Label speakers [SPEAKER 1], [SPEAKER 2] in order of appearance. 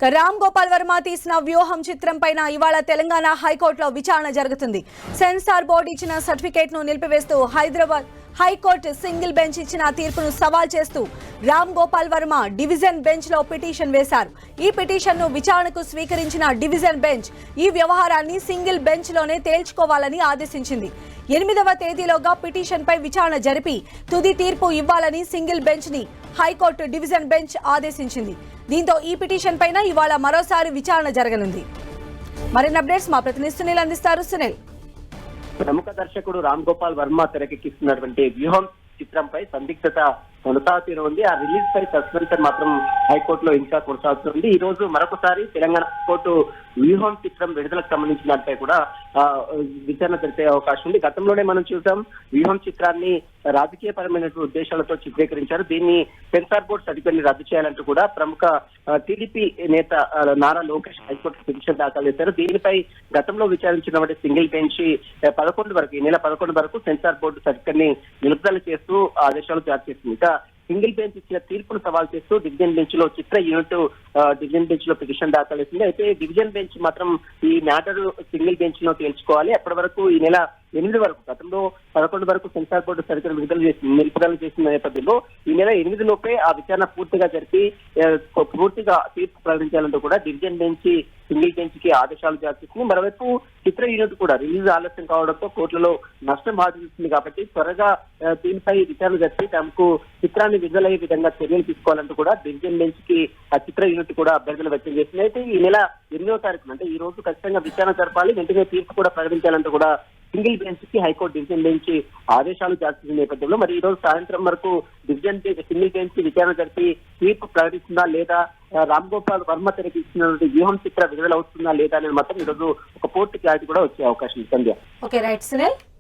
[SPEAKER 1] రామ్ గోపాల్ వర్మ తీసిన వ్యూహం చిత్రం పైన ఇవాళ తెలంగాణ హైకోర్టులో విచారణ జరుగుతుంది. సెన్సార్ బోర్డు ఇచ్చిన సర్టిఫికేట్ ను నిలిపివేస్తూ హైదరాబాద్ హైకోర్టు సింగిల్ బెంచ్ ఇచ్చిన తీర్పును సవాల్ చేస్తూ రామ్ గోపాల్ వర్మ డివిజన్ బెంచ్ లో పిటిషన్ వేశారు. ఈ పిటిషన్ ను విచారణకు స్వీకరించిన డివిజన్ బెంచ్ ఈ వ్యవహారాన్ని సింగిల్ బెంచ్ లోనే తేల్చుకోవాలని ఆదేశించింది. 8వ తేదీలోగా పిటిషన్ పై విచారణ జరిపి తుది తీర్పు ఇవ్వాలని సింగిల్ బెంచ్ ని హైకోర్టు డివిజన్ బెంచ్ ఆదేశించింది. దీంతో ఈ పిటిషన్ పైన ఇవాళ మరోసారి విచారణ జరగనుంది. మరిన్ని అప్డేట్స్ మా ప్రతినిధి సునీల్ అందిస్తారు. సునీల్,
[SPEAKER 2] ప్రముఖ దర్శకుడు రామ్ గోపాల్ వర్మ తెరకెక్కిస్తున్నటువంటి వ్యూహం చిత్రంపై సందిగ్ధత కొనసాగుతూనే ఉంది. ఆ రిలీజ్ పై సస్పెన్షన్ మాత్రం హైకోర్టులో ఇంకా కొనసాగుతుంది. ఈ రోజు మరొకసారి తెలంగాణ హైకోర్టు వ్యూహం చిత్రం విడుదలకు సంబంధించిన దానిపై కూడా విచారణ జరిపే అవకాశం ఉంది. గతంలోనే మనం చూసాం, వ్యూహం చిత్రాన్ని రాజకీయపరమైన ఉద్దేశాలతో చిత్రీకరించారు. దీన్ని సెన్సార్ బోర్డు సర్టిఫికేట్ రద్దు చేయాలంటూ కూడా ప్రముఖ టీడీపీ నేత నారా లోకేష్ హైకోర్టు పిటిషన్ దాఖలు చేశారు. దీనిపై గతంలో విచారించినటువంటి సింగిల్ బెంచ్ 11 వరకు, ఈ నెల 11 వరకు సెన్సార్ బోర్డు సర్టిఫికేట్ ని నిలుపుదల చేస్తూ ఆదేశాలు జారీ చేసింది. ఇంకా సింగిల్ బెంచ్ ఇచ్చిన తీర్పును సవాల్ చేస్తూ డివిజన్ బెంచ్ లో చిత్ర యూనిట్ డివిజన్ బెంచ్ లో పిటిషన్ దాఖలు చేసింది. అయితే డివిజన్ బెంచ్ మాత్రం ఈ మ్యాటర్ సింగిల్ బెంచ్ లో తేల్చుకోవాలి. అప్పటి వరకు ఈ నెల 8 వరకు, గతంలో 11 వరకు సెన్సార్ బోర్డు సర్టిఫికేట్ నిలుపుదల చేసిన నేపథ్యంలో ఈ నెల 8 లోపే ఆ విచారణ పూర్తిగా జరిపి పూర్తిగా తీర్పు ప్రకటించాలంటూ కూడా డివిజన్ బెంచ్ సింగిల్ బెంచ్ కి ఆదేశాలు జారీ చేసింది. మరోవైపు చిత్ర యూనిట్ కూడా రిలీజ్ ఆలస్యం కావడంతో కోర్టులలో నష్టం బాధిస్తుంది. కాబట్టి త్వరగా దీనిపై విచారణ జరిపి తమకు చిత్రాన్ని విడుదలయ్యే విధంగా చర్యలు తీసుకోవాలంటూ కూడా డివిజన్ బెంచ్ కి ఆ చిత్ర యూనిట్ కూడా అభ్యర్థులు వ్యక్తం చేసింది. అయితే ఈ నెల 8వ తారీఖున, అంటే ఈ రోజు ఖచ్చితంగా విచారణ జరపాలి, వెంటనే తీర్పు కూడా ప్రకటించాలంటూ కూడా సింగిల్ బెంచ్ కి హైకోర్టు డివిజన్ బెంచ్ ఆదేశాలు జారీ చేసిన నేపథ్యంలో మరి ఈ రోజు సాయంత్రం వరకు డివిజన్ సింగిల్ బెంచ్ విచారణ జరిపి తీర్పు ప్రకటిస్తుందా లేదా, రామ్ గోపాల్ వర్మ తెరకిస్తున్నటువంటి వ్యూహం చిత్ర విడుదల అవుతుందా లేదా అనేది మాత్రం ఈ రోజు ఒక పూర్తి క్లారిటీ కూడా వచ్చే అవకాశం ఉంది. సంధ్య.
[SPEAKER 1] Okay, right Sunil.